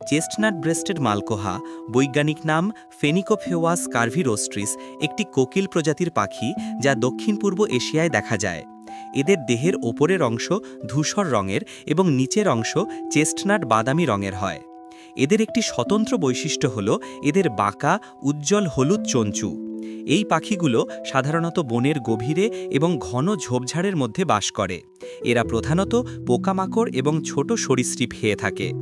Chestnut breasted মালকোহা, বৈজ্ঞানিক নাম ফেনিকোফেওয়াস কার্ভিরোস্ট্রিস, একটি কোকিল প্রজাতির পাখি যা দক্ষিণ পূর্ব এশিয়ায় দেখা যায়। এদের দেহের ওপরের অংশ ধূসর রঙের এবং নিচের অংশ চেস্টনাট বাদামি রঙের হয়। এদের একটি স্বতন্ত্র বৈশিষ্ট্য হল এদের বাঁকা উজ্জ্বল হলুদ চঞ্চু। এই পাখিগুলো সাধারণত বনের গভীরে এবং ঘন ঝোপঝাড়ের মধ্যে বাস করে। এরা প্রধানত পোকামাকড় এবং ছোট সরীসৃপ খেয়ে থাকে।